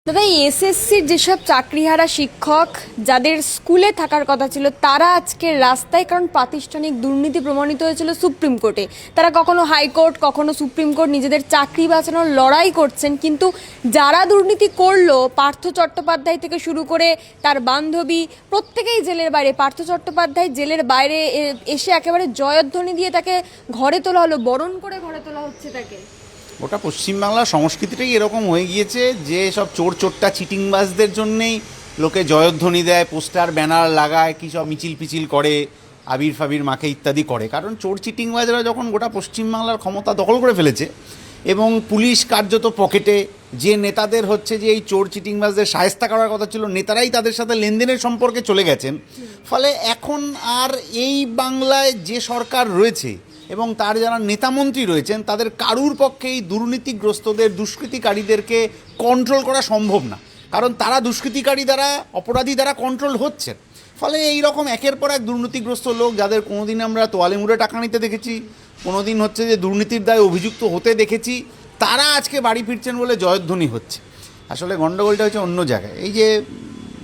দাদা, এসএসসির যেসব চাকরিহারা শিক্ষক যাদের স্কুলে থাকার কথা ছিল তারা আজকে রাস্তায়, কারণ প্রাতিষ্ঠানিক দুর্নীতি প্রমাণিত হয়েছিল সুপ্রিম কোর্টে। তারা কখনো হাইকোর্ট, কখনো সুপ্রিম কোর্ট, নিজেদের চাকরি বাঁচানোর লড়াই করছেন। কিন্তু যারা দুর্নীতি করলো, পার্থ চট্টোপাধ্যায় থেকে শুরু করে তার বান্ধবী, প্রত্যেকেই জেলের বাইরে। পার্থ চট্টোপাধ্যায় জেলের বাইরে এসে একেবারে জয়ধ্বনি দিয়ে তাকে ঘরে তোলা হলো, বরণ করে ঘরে তোলা হচ্ছে তাকে। ওটা পশ্চিমবাংলার সংস্কৃতিটাই এরকম হয়ে গিয়েছে যে সব চোর চোট্টা চিটিংবাজদের জন্যেই লোকে জয়ধ্বনি দেয়, পোস্টার ব্যানার লাগায়, কী সব মিছিল পিছিল করে, আবির ফাবির মাকে ইত্যাদি করে। কারণ চোর চিটিংবাজরা যখন গোটা পশ্চিমবাংলার ক্ষমতা দখল করে ফেলেছে এবং পুলিশ কার্যত পকেটে, যে নেতাদের হচ্ছে যে এই চোর চিটিংবাজদের শায়েস্তা করার কথা ছিল, নেতারাই তাদের সাথে লেনদেনের সম্পর্কে চলে গেছেন। ফলে এখন আর এই বাংলায় যে সরকার রয়েছে এবং তার যারা নেতামন্ত্রী রয়েছেন তাদের কারুর পক্ষে এই দুর্নীতিগ্রস্তদের, দুষ্কৃতিকারীদেরকে কন্ট্রোল করা সম্ভব না। কারণ তারা দুষ্কৃতিকারী দ্বারা, অপরাধী দ্বারা কন্ট্রোল হচ্ছেন। ফলে এই রকম একের পর এক দুর্নীতিগ্রস্ত লোক, যাদের কোনোদিন আমরা তোয়ালে মুড়ে টাকা নিতে দেখেছি, কোনোদিন হচ্ছে যে দুর্নীতির দায়ে অভিযুক্ত হতে দেখেছি, তারা আজকে বাড়ি ফিরছেন বলে জয়ধ্বনি হচ্ছে। আসলে গণ্ডগোলটা হচ্ছে অন্য জায়গায়। এই যে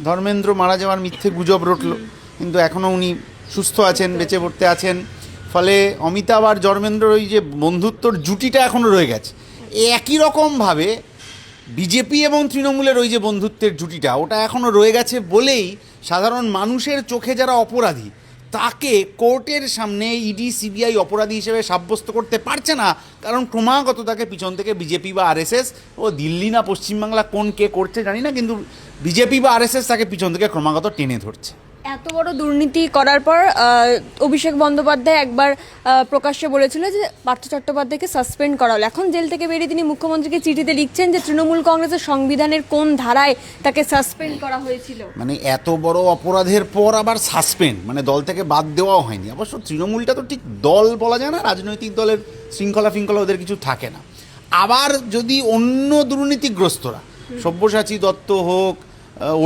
ধর্মেন্দ্র মারা যাওয়ার মিথ্যে গুজব রটল, কিন্তু এখনও উনি সুস্থ আছেন, বেঁচে পড়তে আছেন। ফলে অমিতাভ আর ধর্মেন্দ্রর ওই যে বন্ধুত্বর জুটিটা এখনও রয়ে গেছে। একই রকমভাবে বিজেপি এবং তৃণমূলের ওই যে বন্ধুত্বের জুটিটা, ওটা এখনও রয়ে গেছে বলেই সাধারণ মানুষের চোখে যারা অপরাধী তাকে কোর্টের সামনে ইডি সিবিআই অপরাধী হিসেবে সাব্যস্ত করতে পারছে না। কারণ ক্রমাগত তাকে পিছন থেকে বিজেপি বা আরএসএস, ও দিল্লি না পশ্চিমবাংলা কোন কে করছে জানি না, কিন্তু বিজেপি বা আরএসএস তাকে পিছন থেকে ক্রমাগত টেনে ধরছে। এত বড় দুর্নীতি করার পর অভিষেক বন্দ্যোপাধ্যায় একবার প্রকাশ্যে বলেছিল যে পার্থ চট্টোপাধ্যায়কে সাসপেন্ড করা হলো। এখন জেল থেকে বেরিয়ে তিনি মুখ্যমন্ত্রীকে চিঠিতে লিখছেন যে তৃণমূল কংগ্রেসের সংবিধানের কোন ধারায় তাকে সাসপেন্ড করা হয়েছিল। মানে এত বড় অপরাধের পর আবার সাসপেন্ড, মানে দল থেকে বাদ দেওয়াও হয়নি। অবশ্য তৃণমূলটা তো ঠিক দল বলা যায় না, রাজনৈতিক দলের শৃঙ্খলা ফিঙ্খলা ওদের কিছু থাকে না। আবার যদি অন্য দুর্নীতিগ্রস্তরা, সব্যসাচী দত্ত হোক,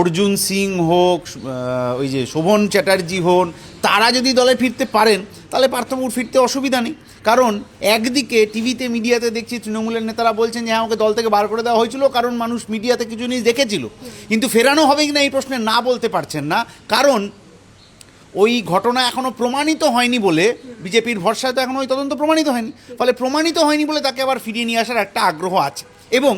অর্জুন সিং হোক, ওই যে শোভন চ্যাটার্জি হন, তারা যদি দলে ফিরতে পারেন তাহলে পার্থবাবুর ফিরতে অসুবিধা নেই। কারণ একদিকে টিভিতে, মিডিয়াতে দেখছি তৃণমূলের নেতারা বলছেন যে হ্যাঁ, ওকে দল থেকে বার করে দেওয়া হয়েছিল কারণ মানুষ মিডিয়াতে কিছু জিনিস দেখেছিল, কিন্তু ফেরানো হবে কি না এই প্রশ্নে না বলতে পারছেন না। কারণ ওই ঘটনা এখনও প্রমাণিত হয়নি বলে, বিজেপির ভরসায় তো এখনও ওই তদন্ত প্রমাণিত হয়নি, ফলে প্রমাণিত হয়নি বলে তাকে আবার ফিরিয়ে নিয়ে আসার একটা আগ্রহ আছে। এবং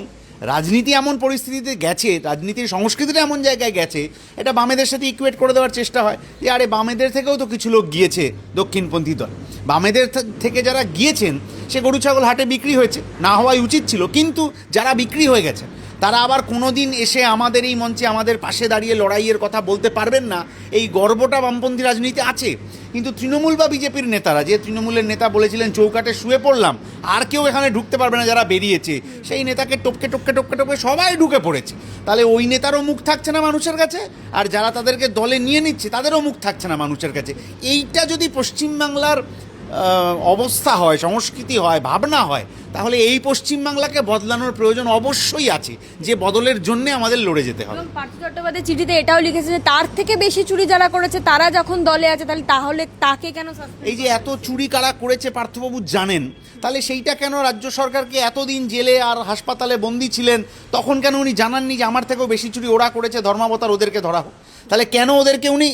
রাজনীতি এমন পরিস্থিতিতে গেছে, রাজনীতির সংস্কৃতিটা এমন জায়গায় গেছে, এটা বামেদের সাথে ইকুয়েট করে দেওয়ার চেষ্টা হয় যে আরে বামেদের থেকেও তো কিছু লোক গিয়েছে দক্ষিণপন্থী দল, বামেদের থেকে যারা গিয়েছেন সে গরু ছাগল হাটে বিক্রি হয়েছে, না হওয়াই উচিত ছিল, কিন্তু যারা বিক্রি হয়ে গেছে তারা আবার কোনো দিন এসে আমাদের এই মঞ্চে আমাদের পাশে দাঁড়িয়ে লড়াইয়ের কথা বলতে পারবেন না, এই গর্বটা বামপন্থী রাজনীতি আছে। কিন্তু তৃণমূল বা বিজেপির নেতারা, যে তৃণমূলের নেতা বলেছিলেন চৌকাটে শুয়ে পড়লাম, আর কেউ এখানে ঢুকতে পারবে না, যারা বেরিয়েছে সেই নেতাকে টপকে টপকে টপকে টপকে সবাই ঢুকে পড়েছে। তাহলে ওই নেতারও মুখ থাকছে না মানুষের কাছে, আর যারা তাদেরকে দলে নিয়ে নিচ্ছে তাদেরও মুখ থাকছে না মানুষের কাছে। এইটা যদি পশ্চিমবাংলার অবস্থা হয়, সংস্কৃতি হয়, ভাবনা হয়, তাহলে এই পশ্চিমবাংলাকে বদলানোর প্রয়োজন অবশ্যই আছে, যে বদলের জন্য আমাদের লড়ে যেতে হবে। পার্থ চট্টোপাধ্যায় চিঠিতে এটাও লিখেছে যে তার থেকে বেশি চুরি যারা করেছে তারা যখন দলে আছে, তাহলে তাকে কেন সাসপেন্ড? এই যে এত চুরি কারা করেছে পার্থবাবু জানেন, তাহলে সেইটা কেন রাজ্য সরকারকে, এতদিন জেলে আর হাসপাতালে বন্দী ছিলেন তখন কেন উনি জানাননি যে আমার থেকেও বেশি চুরি ওরা করেছে, ধর্মাবতার ওদেরকে ধরা হোক? তাহলে কেন ওদেরকে উনি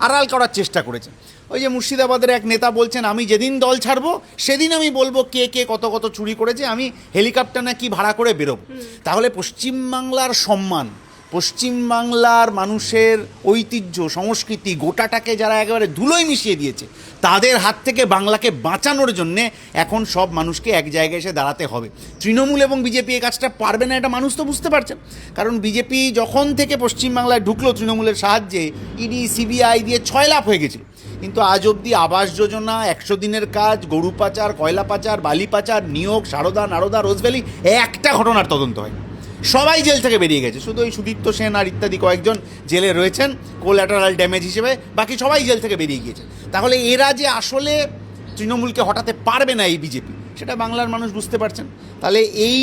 আড়াল করার চেষ্টা করেছেন? ওই যে মুর্শিদাবাদের এক নেতা বলছেন আমি যেদিন দল ছাড়বো সেদিন আমি বলবো কে কে কত কত চুরি করেছে, আমি হেলিকপ্টার না কি ভাড়া করে বেরোবো। তাহলে পশ্চিমবাংলার সম্মান, পশ্চিমবাংলার মানুষের ঐতিহ্য, সংস্কৃতি, গোটাটাকে যারা একেবারে ধুলোয় মিশিয়ে দিয়েছে, তাদের হাত থেকে বাংলাকে বাঁচানোর জন্যে এখন সব মানুষকে এক জায়গায় এসে দাঁড়াতে হবে। তৃণমূল এবং বিজেপি এই কাজটা পারবে না, এটা মানুষ তো বুঝতে পারছেন। কারণ বিজেপি যখন থেকে পশ্চিমবাংলায় ঢুকলো তৃণমূলের সাহায্যে, ইডি সিবিআই দিয়ে 6 লাখ হয়ে গেছিল, কিন্তু আজ অবধি আবাস যোজনা, 100 দিনের কাজ, গরু পাচার, কয়লা পাচার, বালি পাচার, নিয়োগ, সারদা, নারদা, রোজভ্যালি, একটা ঘটনার তদন্ত হয়। সবাই জেল থেকে বেরিয়ে গেছে, শুধু ওই সুদীপ্ত সেন আর ইত্যাদি কয়েকজন জেলে রয়েছেন কোল্যাটারাল ড্যামেজ হিসেবে, বাকি সবাই জেল থেকে বেরিয়ে গিয়েছে। তাহলে এরা যে আসলে তৃণমূলকে হটাতে পারবে না এই বিজেপি, সেটা বাংলার মানুষ বুঝতে পারছেন। তাহলে এই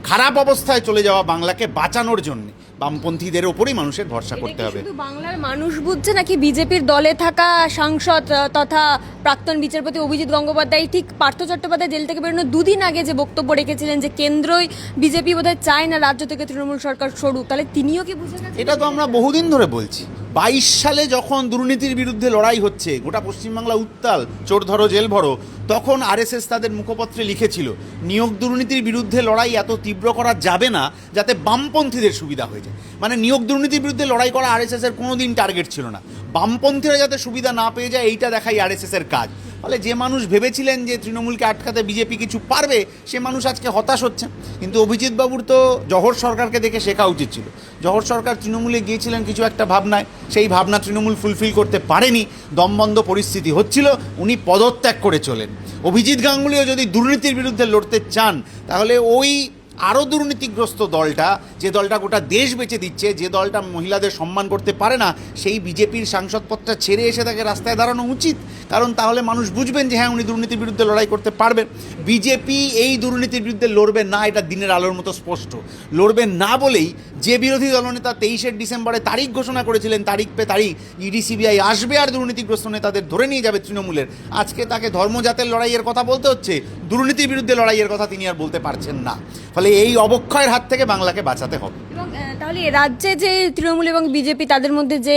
খারাপ অবস্থায় চলে যাওয়া বাংলাকে বাঁচানোর জন্যে বামপন্থীদের ওপরেই মানুষের ভরসা এটা করতে কি হবে। শুধু বাংলার মানুষ বুঝছে নাকি বিজেপির দলে থাকা সাংসদ তথা প্রাক্তন বিচারপতি অভিজিৎ গঙ্গোপাধ্যায় ঠিক পার্থ চট্টোপাধ্যায় জেল থেকে বেরোনোর দুদিন আগে যে বক্তব্য রেখেছিলেন যে কেন্দ্রই বিজেপি বোধহয় চায় না রাজ্য থেকে তৃণমূল সরকার সরুক, তাহলে তিনিও কি বুঝে গেছেন? এটা তো আমরা বহুদিন ধরে বলছি। 22 সালে যখন দুর্নীতির বিরুদ্ধে লড়াই হচ্ছে, গোটা পশ্চিমবাংলা উত্তাল, চোর ধরো জেল ভরো, তখন আরএসএস তাদের মুখপত্রে লিখেছিল নিয়োগ দুর্নীতির বিরুদ্ধে লড়াই এত তীব্র করা যাবে না যাতে বামপন্থীদের সুবিধা হয়ে যায়। মানে নিয়োগ দুর্নীতির বিরুদ্ধে লড়াই করা আরএসএসের কোনোদিন টার্গেট ছিল না, বামপন্থীরা যাতে সুবিধা না পেয়ে যায় এইটা দেখাই আরএসএসের কাজ। ফলে যে মানুষ ভেবেছিলেন যে তৃণমূলকে আটকাতে বিজেপি কিছু পারবে, সে মানুষ আজকে হতাশ হচ্ছে। কিন্তু অভিজিৎবাবুর তো জহর সরকারকে দেখে শেখা উচিত ছিল। জহর সরকার তৃণমূলে গিয়েছিলেন কিছু একটা ভাবনায়, সেই ভাবনা তৃণমূল ফুলফিল করতে পারেনি, দমবন্ধ পরিস্থিতি হচ্ছিল, উনি পদত্যাগ করে চলেন। অভিজিৎ গাঙ্গুলিও যদি দুর্নীতির বিরুদ্ধে লড়তে চান তাহলে ওই আরও দুর্নীতিগ্রস্ত দলটা, যে দলটা গোটা দেশ বেচে দিচ্ছে, যে দলটা মহিলাদের সম্মান করতে পারে না, সেই বিজেপির সাংসদপদটা ছেড়ে এসে তাকে রাস্তায় দাঁড়ানো উচিত। কারণ তাহলে মানুষ বুঝবেন যে হ্যাঁ, উনি দুর্নীতির বিরুদ্ধে লড়াই করতে পারবেন। বিজেপি এই দুর্নীতির বিরুদ্ধে লড়বে না, এটা দিনের আলোর মতো স্পষ্ট। লড়বে না বলেই যে বিরোধী দলনেতা 23 ডিসেম্বরে তারিখ ঘোষণা করেছিলেন, তারিখ পে তারিখ ইডি সিবিআই আসবে আর দুর্নীতিগ্রস্ত নেতাদের ধরে নিয়ে যাবে তৃণমূলের, আজকে তাকে ধর্মজাতের লড়াইয়ের কথা বলতে হচ্ছে, দুর্নীতির বিরুদ্ধে লড়াইয়ের কথা তিনি আর বলতে পারছেন না। ফলে এই অবক্ষয়ের হাত থেকে বাংলাকে বাঁচাতে হবে। এবং তাহলে রাজ্যে যে তৃণমূল এবং বিজেপি তাদের মধ্যে যে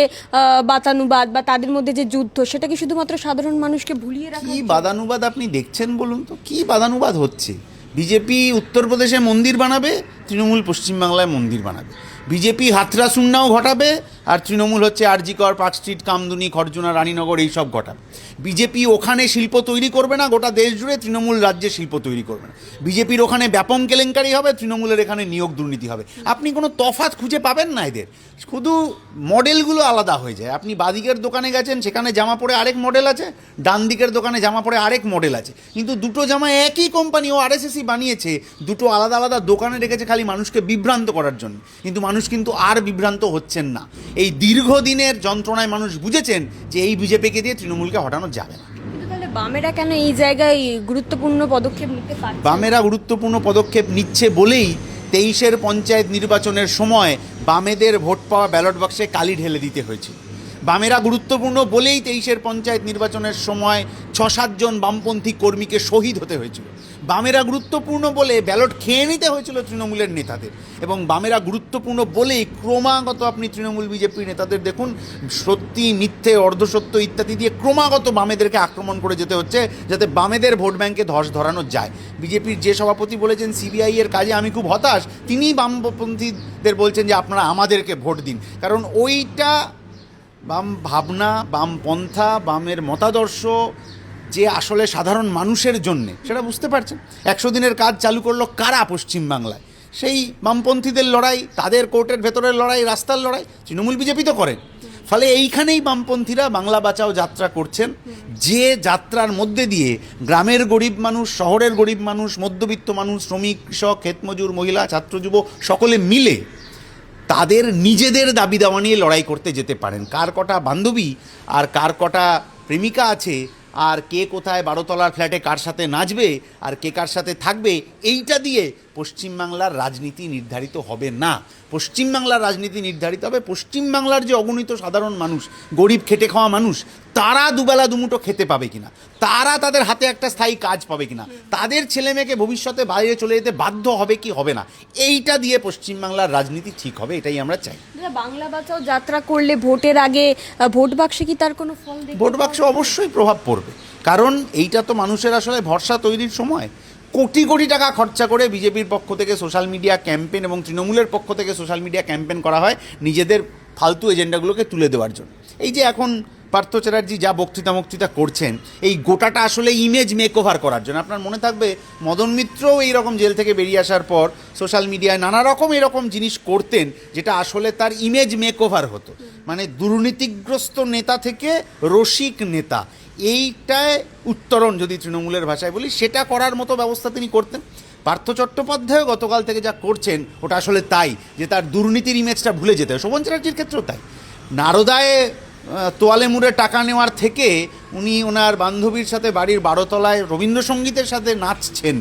বাতানুবাদ বা তাদের মধ্যে যে যুদ্ধ, সেটা কি শুধুমাত্র সাধারণ মানুষকে ভুলিয়ে রাখা? কি বাদানুবাদ আপনি দেখছেন বলুন তো? কি বাদানুবাদ হচ্ছে? বিজেপি উত্তরপ্রদেশে মন্দির বানাবে, তৃণমূল পশ্চিমবাংলায় মন্দির বানাবে। বিজেপি হাতরা সুন্নাও ঘটাবে, আর তৃণমূল হচ্ছে আরজিকর, পার্ক স্ট্রিট, কামদুনি, খরজুনা, রানীনগর এইসব ঘটাবে। বিজেপি ওখানে শিল্প তৈরি করবে না গোটা দেশ জুড়ে, তৃণমূল রাজ্যে শিল্প তৈরি করবে না। বিজেপির ওখানে ব্যাপক কেলেঙ্কারি হবে, তৃণমূলের এখানে নিয়োগ দুর্নীতি হবে। আপনি কোনো তফাৎ খুঁজে পাবেন না এদের, শুধু মডেলগুলো আলাদা হয়ে যায়। আপনি বাদিকের দোকানে গেছেন, সেখানে জামা পরে আরেক মডেল আছে, ডান দিকের দোকানে জামা পরে আরেক মডেল আছে, কিন্তু দুটো জামা একই কোম্পানি ও আরএসএসই বানিয়েছে, দুটো আলাদা আলাদা দোকানে রেখেছে খালি মানুষকে বিভ্রান্ত করার জন্য। কিন্তু মানুষ কিন্তু আর বিভ্রান্ত হচ্ছেন না। এই দীর্ঘদিনের যন্ত্রণায় মানুষ বুঝেছেন যে এই বিজেপিকে দিয়ে তৃণমূলকে হটানো যাবে না। কিন্তু তাহলে বামেরা কেন এই জায়গায় গুরুত্বপূর্ণ পদক্ষেপ নিতে পারছে? বামেরা গুরুত্বপূর্ণ পদক্ষেপ নিচ্ছে বলেই 23-এর পঞ্চায়েত নির্বাচনের সময় বামেদের ভোট পাওয়া ব্যালট বাক্সে কালি ঢেলে দিতে হয়েছিল। বামেরা গুরুত্বপূর্ণ বলেই 23-এর পঞ্চায়েত নির্বাচনের সময় 6-7 জন বামপন্থী কর্মীকে শহীদ হতে হয়েছিল। বামেরা গুরুত্বপূর্ণ বলে ব্যালট খেয়ে নিতে হয়েছিল তৃণমূলের নেতাদের। এবং বামেরা গুরুত্বপূর্ণ বলেই ক্রমাগত আপনি তৃণমূল বিজেপি নেতাদের দেখুন, সত্যি মিথ্যে অর্ধসত্য ইত্যাদি দিয়ে ক্রমাগত বামেদেরকে আক্রমণ করে যেতে হচ্ছে যাতে বামেদের ভোট ব্যাংকে ধস ধরানো যায়। বিজেপির যে সভাপতি বলেছেন সিবিআই এর কাজে আমি খুব হতাশ, তিনিই বামপন্থীদের বলছেন যে আপনারা আমাদেরকে ভোট দিন। কারণ ওইটা বাম ভাবনা, বাম পন্থা, বামের মতাদর্শ যে আসলে সাধারণ মানুষের জন্যে, সেটা বুঝতে পারছেন। 100 দিনের কাজ চালু করলো কারা পশ্চিমবাংলায়? সেই বামপন্থীদের লড়াই, তাদের কোর্টের ভেতরের লড়াই, রাস্তার লড়াই তৃণমূল বিজেপি তো করেন। ফলে এইখানেই বামপন্থীরা বাংলা বাঁচাও যাত্রা করছেন, যে যাত্রার মধ্যে দিয়ে গ্রামের গরিব মানুষ, শহরের গরিব মানুষ, মধ্যবিত্ত মানুষ, শ্রমিক, কৃষক, ক্ষেতমজুর, মহিলা, ছাত্র, যুব সকলে মিলে তাদের নিজেদের দাবি দাওয়া নিয়ে লড়াই করতে যেতে পারেন। কার কটা বান্ধবী আর কার কটা প্রেমিকা আছে, আর কে কোথায় 12তলার ফ্ল্যাটে কার সাথে নাচবে আর কে কার সাথে থাকবে, এইটা দিয়ে পশ্চিমবাংলার রাজনীতি নির্ধারিত হবে না। পশ্চিমবাংলার রাজনীতি নির্ধারিত হবে পশ্চিমবাংলার যে অগণিত সাধারণ মানুষ, গরিব খেটে খাওয়া মানুষ, তারা দুবেলা দুমুঠো খেতে পাবে কিনা, তারা তাদের হাতে একটা স্থায়ী কাজ পাবে কিনা, তাদের ছেলে মেয়েকে ভবিষ্যতে বাইরে চলে যেতে বাধ্য হবে কি হবে না, এইটা দিয়ে পশ্চিমবাংলার রাজনীতি ঠিক হবে, এটাই আমরা চাই। বাংলা বাঁচাও যাত্রা করলে ভোটের আগে ভোট বাক্সে কি তার কোনো ফল দেখতে? ভোট বাক্সে অবশ্যই প্রভাব পড়বে, কারণ এইটা তো মানুষের আসলে ভরসা তৈরির সময়। কোটি কোটি টাকা খরচা করে বিজেপির পক্ষ থেকে সোশ্যাল মিডিয়া ক্যাম্পেন এবং তৃণমূলের পক্ষ থেকে সোশ্যাল মিডিয়া ক্যাম্পেন করা হয় নিজেদের ফালতু এজেন্ডাগুলোকে তুলে দেওয়ার জন্য। এই যে এখন পার্থ চ্যাটার্জি যা বক্তৃতা করছেন, এই গোটাটা আসলে ইমেজ মেকওভার করার জন্য। আপনার মনে থাকবে মদন মিত্রও এইরকম জেল থেকে বেরিয়ে আসার পর সোশ্যাল মিডিয়ায় নানা রকম এরকম জিনিস করতেন, যেটা আসলে তার ইমেজ মেকওভার হতো। মানে দুর্নীতিগ্রস্ত নেতা থেকে রসিক নেতা, এইটায় উত্তরণ যদি তৃণমূলের ভাষায় বলি, সেটা করার মতো ব্যবস্থা তিনি করতেন। পার্থ চট্টোপাধ্যায় গতকাল থেকে যা করছেন ওটা আসলে তাই, যে তার দুর্নীতির ইমেজটা ভুলে যেতে হয়। শোভন চ্যাটার্জির ক্ষেত্রেও তাই। নারদায় তোয়ালে মুড়ে টাকা নেওয়ার থেকে উনি ওনার বান্ধবীর সাথে বাড়ির 12তলায় রবীন্দ্রসঙ্গীতের সাথে নাচছেন,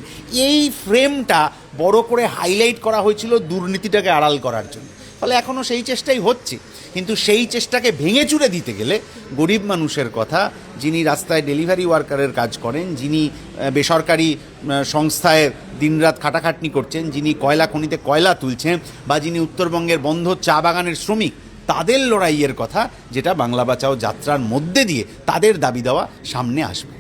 এই ফ্রেমটা বড় করে হাইলাইট করা হয়েছিল দুর্নীতিটাকে আড়াল করার জন্য। ফলে এখনও সেই চেষ্টাই হচ্ছে, কিন্তু সেই চেষ্টাকে ভেঙে চুরে দিতে গেলে গরিব মানুষের কথা, যিনি রাস্তায় ডেলিভারি ওয়ার্কারের কাজ করেন, যিনি বেসরকারি সংস্থায় দিনরাত খাটাখাটনি করছেন, যিনি কয়লা খনিতে কয়লা তুলছেন, বা যিনি উত্তরবঙ্গের বন্ধ চা বাগানের শ্রমিক, তাদের লড়াইয়ের কথা, যেটা বাংলা বাঁচাও যাত্রার মধ্যে দিয়ে তাদের দাবি দেওয়া সামনে আসবে।